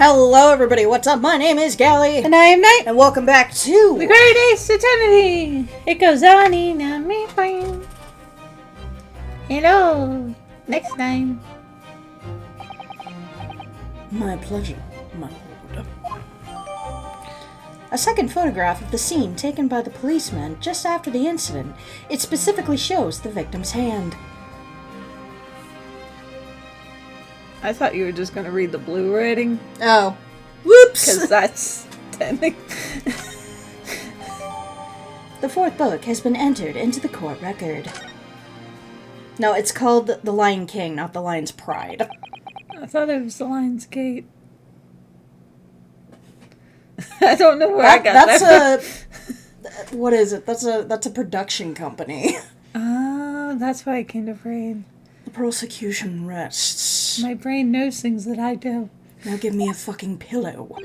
Hello everybody, what's up? My name is Gally. And I am Knight. And welcome back to The Great Ace Eternity. It goes on and me fine. Hello. Next time. My pleasure, my lord. A second photograph of the scene taken by the policeman just after the incident. It specifically shows the victim's hand. I thought you were just going to read the blue writing. Oh. Whoops! Because that's technical. The fourth book has been entered into the court record. No, it's called The Lion King, not The Lion's Pride. I thought it was the Lion's Gate. I don't know where I got that from. What is it? That's a production company. Oh, that's why I can't afraid. The prosecution rests. My brain knows things that I do. Now give me a fucking pillow.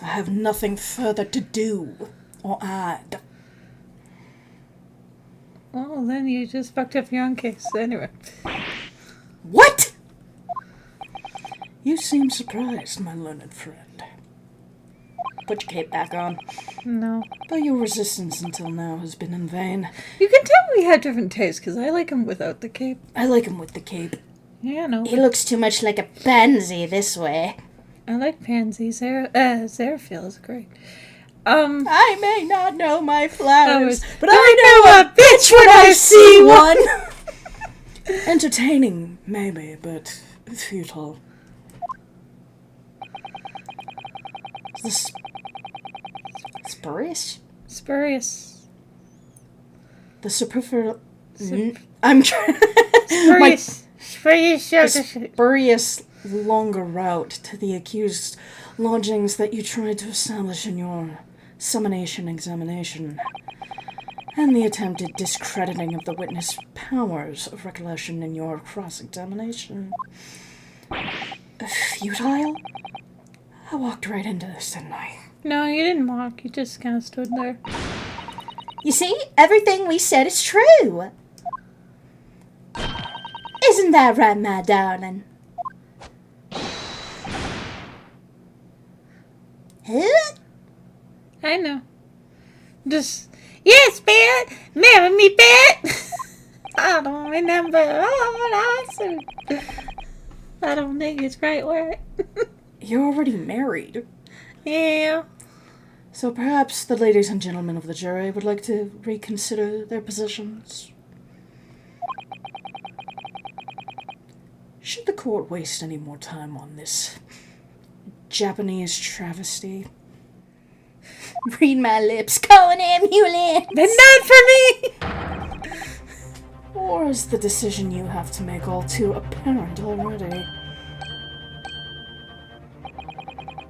I have nothing further to do or add. Well, then you just fucked up your own case. Anyway. What? You seem surprised, my learned friend. Put your cape back on. No. Though your resistance until now has been in vain. You can tell we have different tastes, because I like him without the cape. I like him with the cape. Yeah, no. He looks too much like a pansy this way. I like pansies. Zeraphil is great. I may not know my flowers, but I know a bitch when I see one! Entertaining, maybe, but futile. Spurious? Spurious. The superficial... I'm trying... Spurious. The spurious longer route to the accused lodgings that you tried to establish in your summonation examination, and the attempted discrediting of the witness powers of recollection in your cross-examination. Futile? I walked right into this, didn't I? No, you didn't walk. You just kind of stood there. You see, everything we said is true. Isn't that right, my darling? Huh? I know. Just, yes, bet. Marry me, bet. I don't remember all I said. I don't think it's right word. You're already married. Yeah. So perhaps the ladies and gentlemen of the jury would like to reconsider their positions. Should the court waste any more time on this Japanese travesty? Read my lips, call an ambulance! But not for me! Or is the decision you have to make all too apparent already?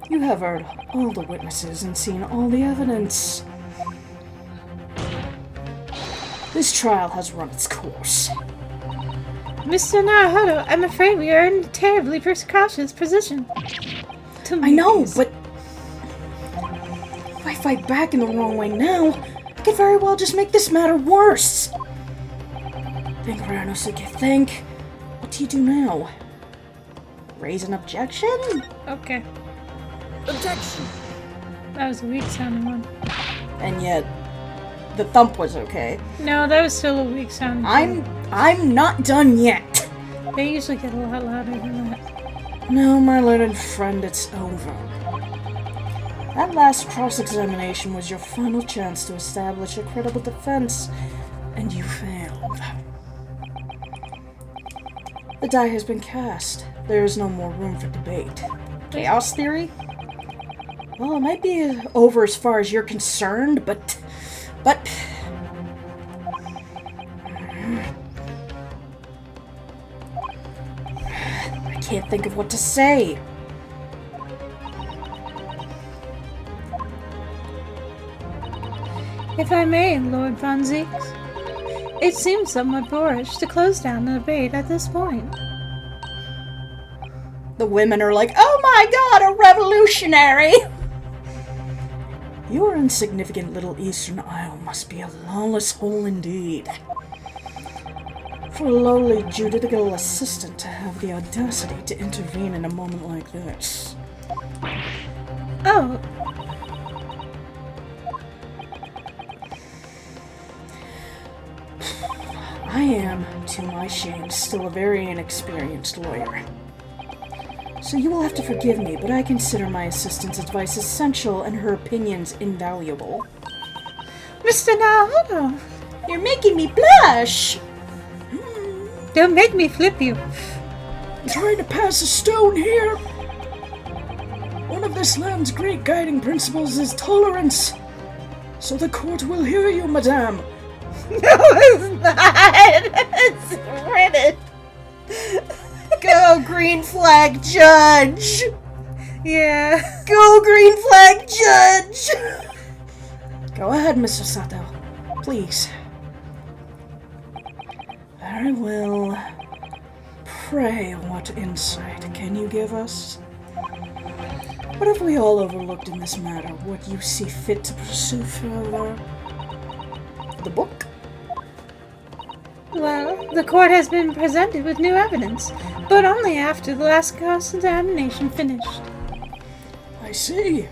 You have heard all the witnesses and seen all the evidence. This trial has run its course. Mr. Naruhodo, I'm afraid we are in a terribly precautious position. I know, but if I fight back in the wrong way now, I could very well just make this matter worse. Think, Ranosuke, think. What do you do now? Raise an objection? Okay. Objection! That was a weak sounding one. And yet, the thump was okay. No, that was still a weak sounding one. I'm not done yet. They usually get a lot louder than that. No, my learned friend, it's over. That last cross-examination was your final chance to establish a credible defense, and you failed. The die has been cast. There is no more room for debate. Chaos theory? Well, it might be over as far as you're concerned, but... I can't think of what to say. If I may, Lord Von Zieks, it seems somewhat boorish to close down the debate at this point. The women are like, oh my god, a revolutionary! Your insignificant little Eastern Isle must be a lawless hole indeed. for a lowly judicial assistant to have the audacity to intervene in a moment like this. Oh, I am, to my shame, still a very inexperienced lawyer. So you will have to forgive me, but I consider my assistant's advice essential and her opinions invaluable. Mr. Naruto, You're making me blush! don't make me flip you. Trying to pass a stone here? One of this land's great guiding principles is tolerance. So the court will hear you, madame. No, it's not. It's written. Go, green flag judge! Yeah. Go, green flag judge! Go ahead, Mr. Sato. Please. Very well. Pray, what insight can you give us? What have we all overlooked in this matter? What you see fit to pursue further? The book? Well, the court has been presented with new evidence, but only after the last cross-examination finished. I see.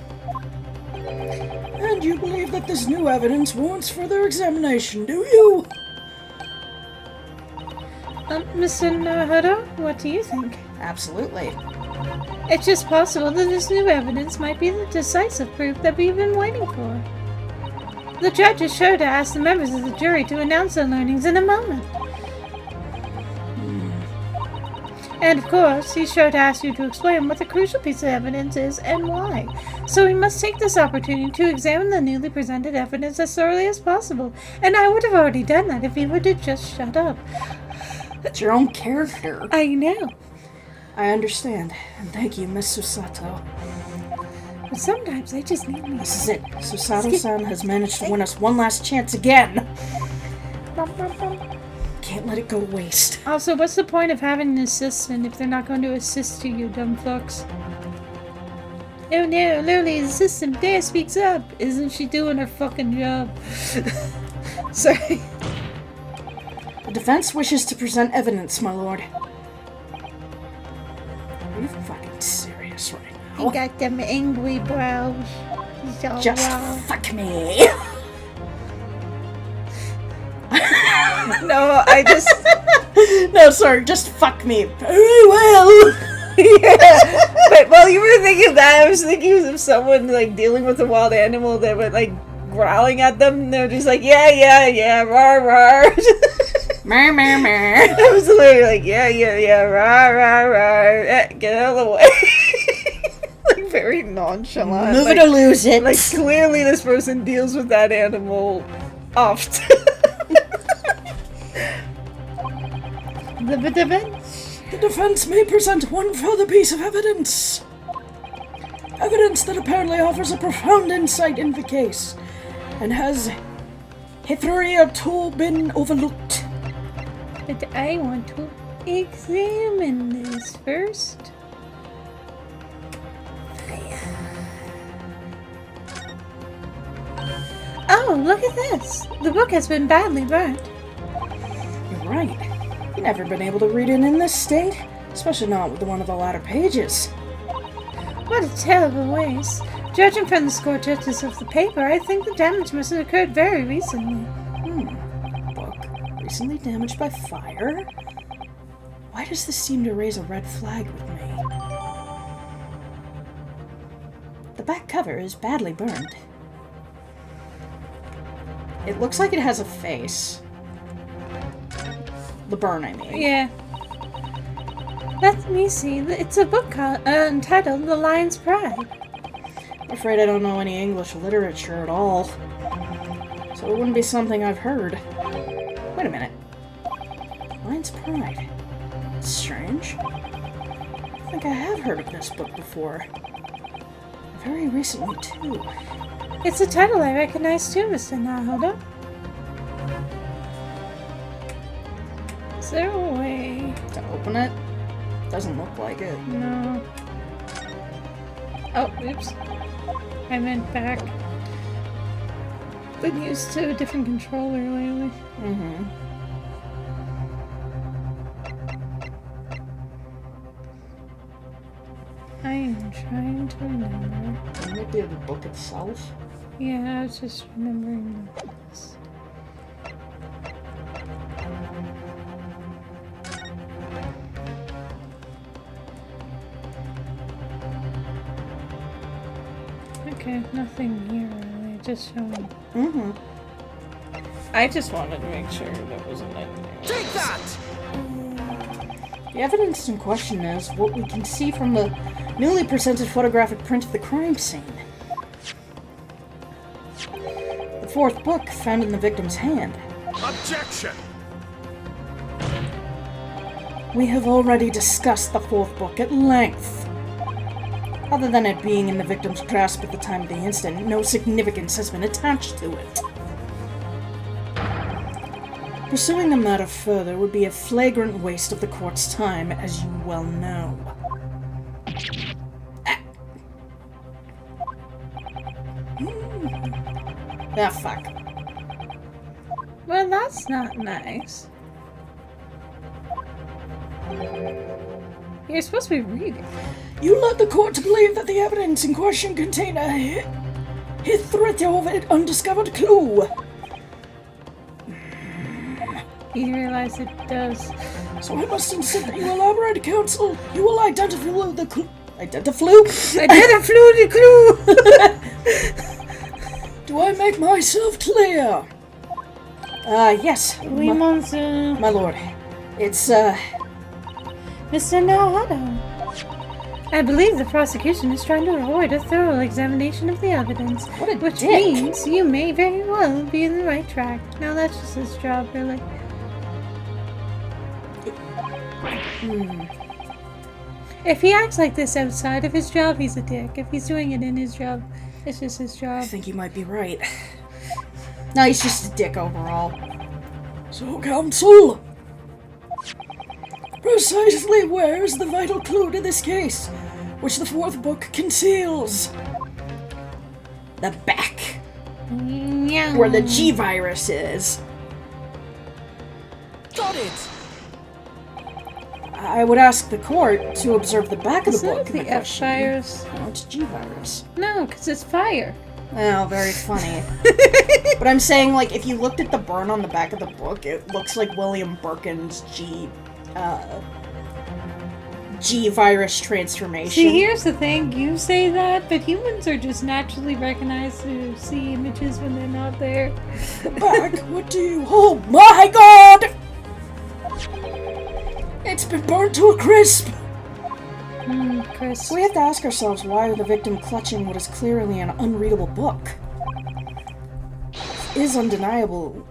And you believe that this new evidence warrants further examination, do you? Mr. Naruto, what do you think? Absolutely. It's just possible that this new evidence might be the decisive proof that we've been waiting for. The judge is sure to ask the members of the jury to announce their learnings in a moment. And of course, he's sure to ask you to explain what the crucial piece of evidence is and why. So we must take this opportunity to examine the newly presented evidence as thoroughly as possible. And I would have already done that if he would have just shut up. That's your own character. I know. I understand. And thank you, Miss Susato. But sometimes I just need me. This is it. Susato-san has managed to win us one last chance again. Can't let it go to waste. Also, what's the point of having an assistant if they're not going to assist you dumb fucks? Oh no, Loli's assistant there speaks up. Isn't she doing her fucking job? Sorry. The defense wishes to present evidence, my lord. Are you fucking serious right now? He got them angry brows. He's all Just wild. fuck me. No, I just... No, sorry, just fuck me. Very well. Yeah. But while you were thinking that, I was thinking of someone, like, dealing with a wild animal that would, like, growling at them, and they're just like, yeah, rar, rar. Mer, mer, mer. I was literally like, yeah, rar, rar, rar. Get out of the way. Like, very nonchalant. Move like, it or lose it. Like, clearly this person deals with that animal often. The defense. The defense may present one further piece of evidence. Evidence that apparently offers a profound insight into the case, and has hitherto been overlooked. But I want to examine this first. Oh, look at this! The book has been badly burnt. You're right. I've never been able to read it in this state, especially not with one of the latter pages. What a terrible waste. Judging from the scorches of the paper, I think the damage must have occurred very recently. Book recently damaged by fire? Why does this seem to raise a red flag with me? The back cover is badly burned. It looks like it has a face. The burn, I mean. Yeah. Let me see. It's a book entitled The Lion's Pride. I'm afraid I don't know any English literature at all. So it wouldn't be something I've heard. Wait a minute. Lion's Pride. That's strange. I think I have heard of this book before. Very recently, too. It's a title I recognize too, Mr. Naruto. Is there a way? To open it? Doesn't look like it. No. Oh, oops. I meant back. Been used to a different controller lately. trying to remember. It might be the book itself. Yeah, I was just remembering this. Okay, nothing here really, just showing. Mm-hmm. I just wanted to make sure there wasn't anything. Take that! The evidence in question is what we can see from the newly presented photographic print of the crime scene. The fourth book found in the victim's hand. Objection! We have already discussed the fourth book at length. Other than it being in the victim's grasp at the time of the incident, no significance has been attached to it. Pursuing the matter further would be a flagrant waste of the court's time, as you well know. Ah, fuck. Well, that's not nice. You're supposed to be reading. You led the court to believe that the evidence in question contained a hitherto undiscovered clue. You realize it does. So I must insist that you elaborate, counsel. You will identify the clue. I did a flew the clue! Do I make myself clear? Yes. Oui, monsieur. My lord. It's, Mr. Naruto. I believe the prosecution is trying to avoid a thorough examination of the evidence, What a which dick. means you may very well be in the right track. Now that's just his job, really. If he acts like this outside of his job, he's a dick. If he's doing it in his job, it's just his I job. think you might be right. No, he's just a dick overall. So, counsel, precisely where is the vital clue to this case, which the fourth book conceals? The back, where the G virus is. Got it! I would ask the court to observe the back of the Isn't book. it the in F question. virus? No, it's G virus. No, because it's fire. Oh, very funny. But I'm saying, like, if you looked at the burn on the back of the book, it looks like William Birkin's G virus transformation. See, here's the thing. You say that, but humans are just naturally recognized to see images when they're not there. The back? What do you? Oh my god! It's been burnt to a crisp! Chris. We have to ask ourselves, why are the victim clutching what is clearly an unreadable book? It is undeniably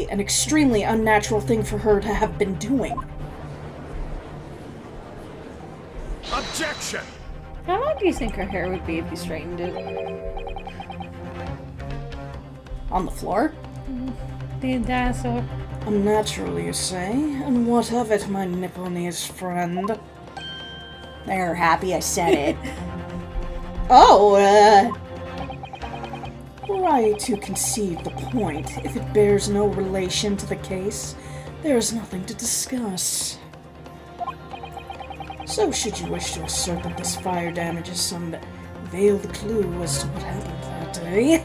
an extremely unnatural thing for her to have been doing. Objection! How long do you think her hair would be if you straightened it? On the floor? The dinosaur. Unnatural, you say? And what of it, my Nipponese friend? They're happy I said it. Were I to concede the point, if it bears no relation to the case, there is nothing to discuss. So, should you wish to assert that this fire damage is some veiled clue as to what happened that day,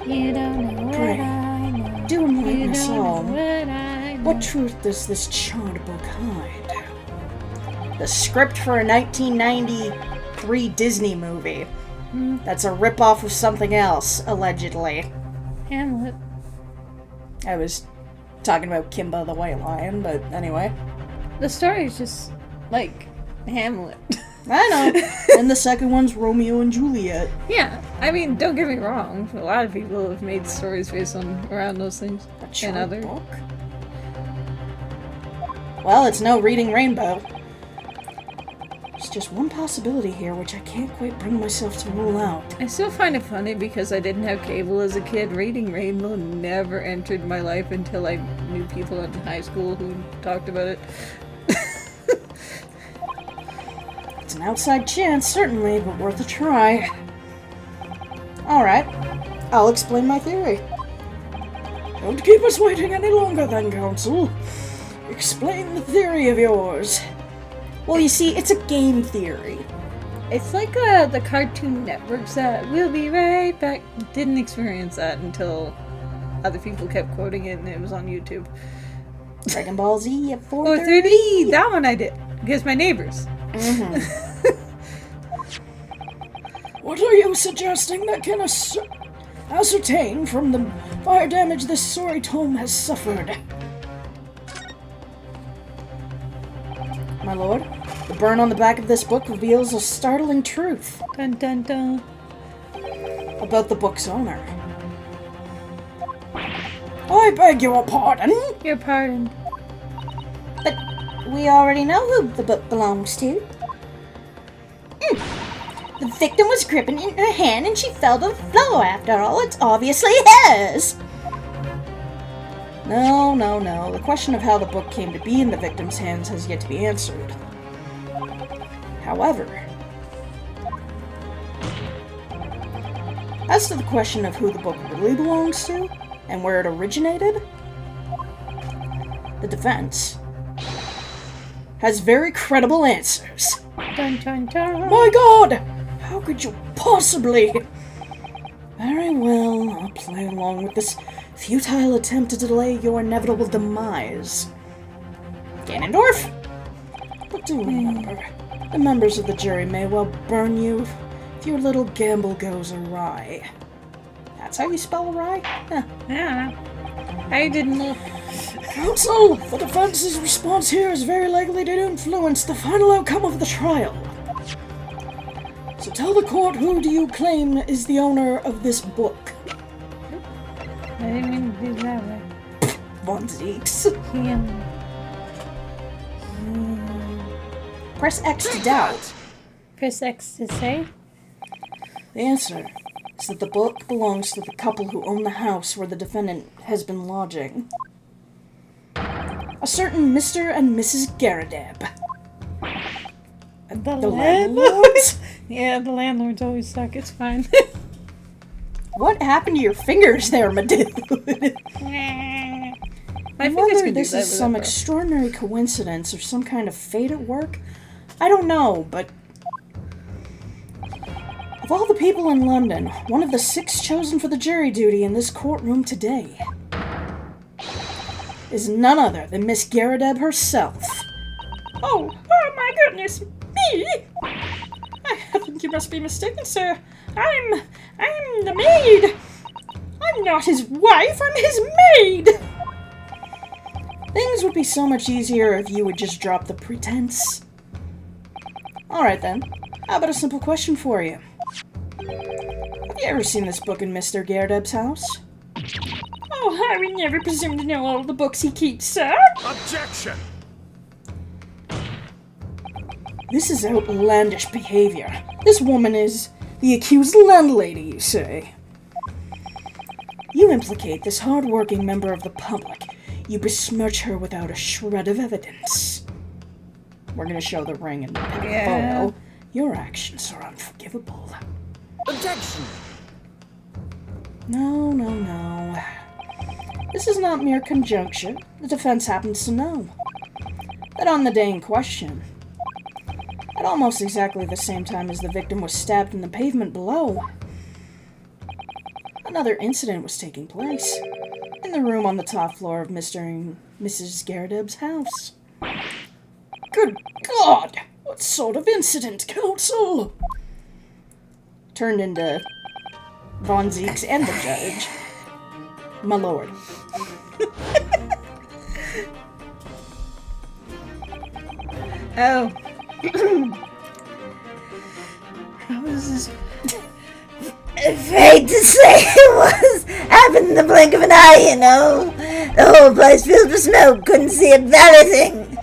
You don't know what Pray, I know. do enlighten You us don't all. know what I know. What truth does this charred book hide? The script for a 1993 Disney movie. That's a ripoff of something else, allegedly. Hamlet. I was talking about Kimba the White Lion, but anyway. The story is just like Hamlet. I know. And the second one's Romeo and Juliet. Yeah, I mean, don't get me wrong. A lot of people have made stories based on around those things. A And charred other. book? Well, it's no Reading Rainbow. There's just one possibility here which I can't quite bring myself to rule out. I still find it funny because I didn't have cable as a kid. Reading Rainbow never entered my life until I knew people in high school who talked about it. It's an outside chance, certainly, but worth a try. Alright, I'll explain my theory. Don't keep us waiting any longer then, counsel. Explain the theory of yours. Well, you see, it's a game theory. It's like the Cartoon Network's "We'll be right back." Didn't experience that until other people kept quoting it, and it was on YouTube. Dragon Ball Z at 4:30. That one I did because my neighbors. What are you suggesting that can ascertain from the fire damage this sorry tome has suffered? My lord, the burn on the back of this book reveals a startling truth Dun dun dun. about the book's owner. I beg your pardon? Your pardon. But we already know who the book belongs to. The victim was gripping it in her hand and she fell to the floor. After all, it's obviously hers. No. The question of how the book came to be in the victim's hands has yet to be answered. However, as to the question of who the book really belongs to and where it originated, the defense has very credible answers. Dun dun dun. My God! How could you possibly? Very well, I'll play along with this futile attempt to delay your inevitable demise. Ganondorf? But do remember, the members of the jury may well burn you if your little gamble goes awry. That's how you spell awry? Huh. Yeah. I didn't look. Counsel, the defense's response here is very likely to influence the final outcome of the trial. So tell the court, who do you claim is the owner of this book? I didn't mean to do that way. Von Zeeks. Press X to doubt. Press X to say. The answer is that the book belongs to the couple who own the house where the defendant has been lodging. A certain Mr. and Mrs. Garadeb. The landlords? Yeah, the landlords always suck. It's fine. What happened to your fingers there, my dude? My fingers Whether could do this that is some with it, extraordinary coincidence or some kind of fate at work, I don't know, but of all the people in London, one of the 6 chosen for the jury duty in this courtroom today is none other than Miss Garadeb herself. Oh my goodness, me? I think you must be mistaken, sir. I'm the maid. I'm not his wife, I'm his maid. Things would be so much easier if you would just drop the pretense. Alright then, how about a simple question for you? Have you ever seen this book in Mr. Garadeb's house? Oh, I would never presume to know all the books he keeps, sir. Objection! This is outlandish behavior. This woman is the accused landlady, you say. You implicate this hard-working member of the public. You besmirch her without a shred of evidence. We're gonna show the ring in the photo. Your actions are unforgivable. Objection! No. This is not mere conjecture. The defense happens to know that on the day in question, at almost exactly the same time as the victim was stabbed in the pavement below, another incident was taking place in the room on the top floor of Mr. and Mrs. Garadeb's house. Good God! What sort of incident, counsel? Turned into Von Zeeks and the judge. My lord. Oh. How was this? Afraid to say it was. Happened in the blink of an eye, you know. The whole place filled with smoke. Couldn't see a bloody thing.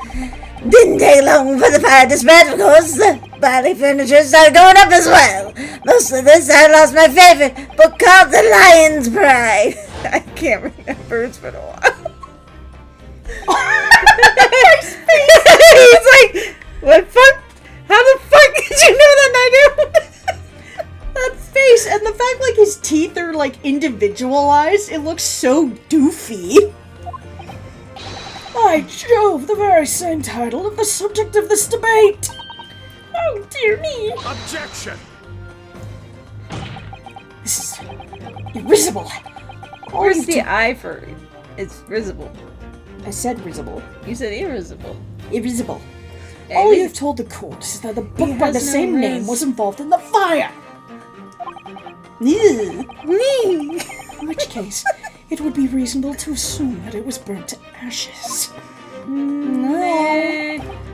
Didn't take long for the fire to spread, of course. The body furniture started going up as well. Most of this, I lost my favorite book called The Lion's Pride. I can't remember. It's been a while. He's like, what fuck? How the fuck did you know that I knew? That face, and the fact like his teeth are like individualized, it looks so doofy. By Jove, the very same title of the subject of this debate! Oh, dear me! Objection! This is irrisible. All Where's you the do- I for it's risible? I said risible. You said irrisible. Irrisible. Hey, All this- you've told the court is that the book He by has the no same name riz. was involved in the fire. In which case, it would be reasonable to assume that it was burnt to ashes. No.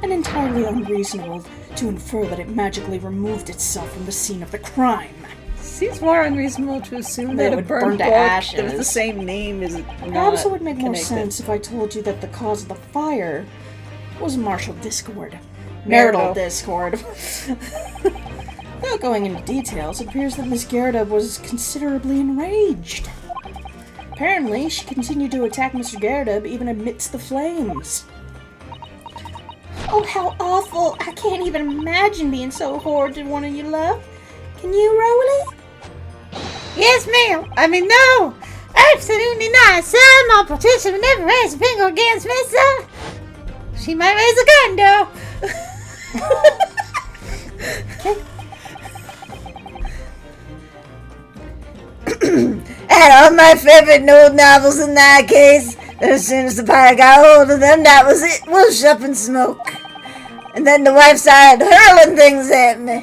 And entirely unreasonable to infer that it magically removed itself from the scene of the crime. Seems more unreasonable to assume That that it a would burnt burn to book that was ashes. the same name is not Perhaps it would make more connected. sense if I told you that the cause of the fire was marital discord. Marital. Marital discord. Without going into details, it appears that Miss Gerda was considerably enraged. Apparently, she continued to attack Mr. Gerda even amidst the flames. Oh, how awful! I can't even imagine being so horrid to one of you love. Can you, Rowley? Yes, ma'am. I mean, no. Absolutely not, sir. My petition would never raise a finger against me, sir. She might raise a gun, though. And all my favorite old novels in that case. As soon as the fire got hold of them, that was it. Whoosh up in smoke. And then the wife started hurling things at me.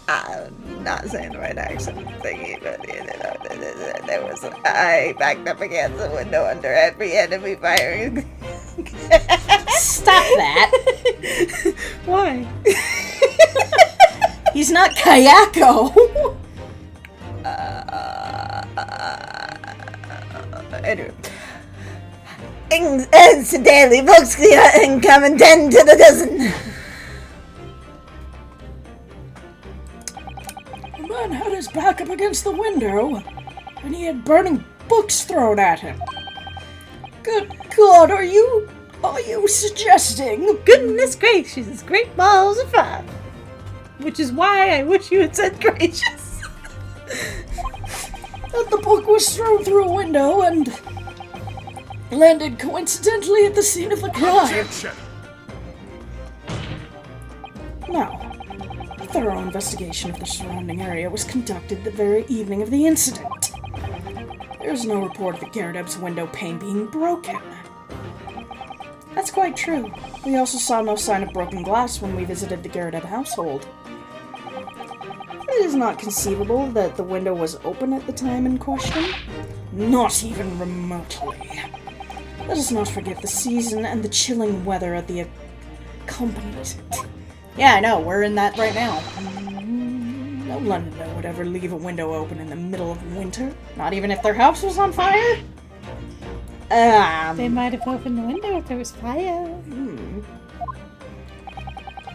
I'm not saying the right accent thingy, but there was I backed up against the window under every enemy firing. Stop that! Why? He's not Kayako! Anyway. Incidentally, books can come in 10 to the dozen. The man had his back up against the window, and he had burning books thrown at him. Good God, are you suggesting? Goodness gracious, great balls of fire. Which is why I wish you had said gracious. That the book was thrown through a window and landed coincidentally at the scene of the crime? Objection! Now, a thorough investigation of the surrounding area was conducted the very evening of the incident. There is no report of the Garredeb's window pane being broken. That's quite true. We also saw no sign of broken glass when we visited the Garredeb household. It is not conceivable that the window was open at the time in question. Not even remotely. Let us not forget the season and the chilling weather at the accompanied it. Yeah, I know, we're in that right now. No Londoner would ever leave a window open in the middle of winter, not even if their house was on fire. They might have opened the window if there was fire.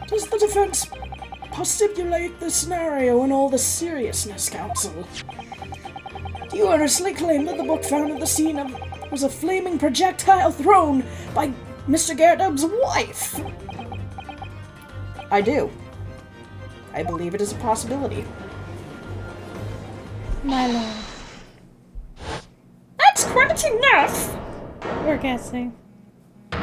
Does the defense postulate the scenario in all the seriousness, counsel? Do you earnestly claim that the book found at the scene was a flaming projectile thrown by Mr. Garredeb's wife? I do. I believe it is a possibility. My lord, That's quite enough! we're guessing. And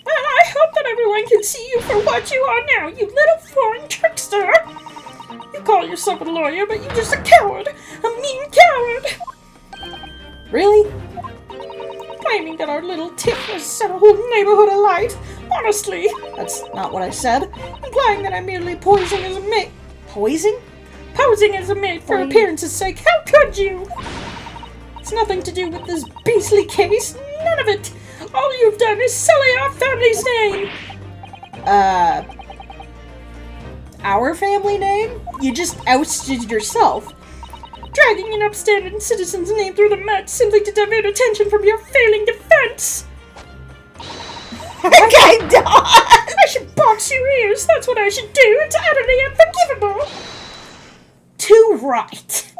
I hope that everyone can see you for what you are now, you little foreign trickster! You call yourself a lawyer, but you're just a coward! A mean coward! Really? Claiming that our little tip has set a whole neighborhood alight? Honestly! That's not what I said. Implying that I'm merely posing as a maid. Posing? Posing as a maid for appearance's sake. How could you? It's nothing to do with this beastly case. None of it. All you've done is sully our family's name. Our family name? You just ousted yourself. Dragging an upstanding citizen's name through the mud simply to divert attention from your failing defense. I should box your ears. That's what I should do. It's utterly unforgivable. Too right.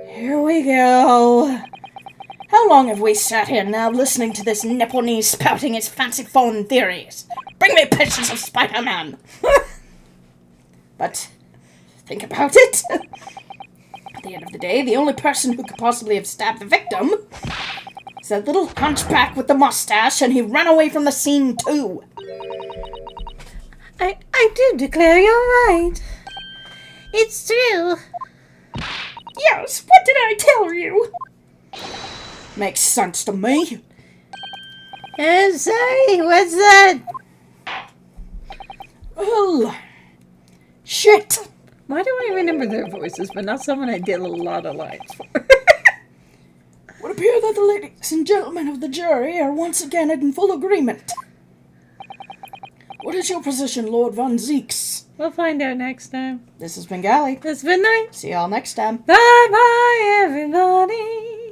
Here we go. How long have we sat here now listening to this Nipponese spouting his fanciful theories? Bring me pictures of Spider-Man. But think about it. At the end of the day, the only person who could possibly have stabbed the victim He's that little hunchback with the mustache, and he ran away from the scene too. I do declare you're right. It's true. Yes, what did I tell you? Makes sense to me. I'm sorry, what's that? Well, shit. Why do I remember their voices, but not someone I did a lot of lines for? It would appear that the ladies and gentlemen of the jury are once again in full agreement. What is your position, Lord Von Zeeks? We'll find out next time. This has been Gally. It's been nice. See y'all next time. Bye bye, everybody.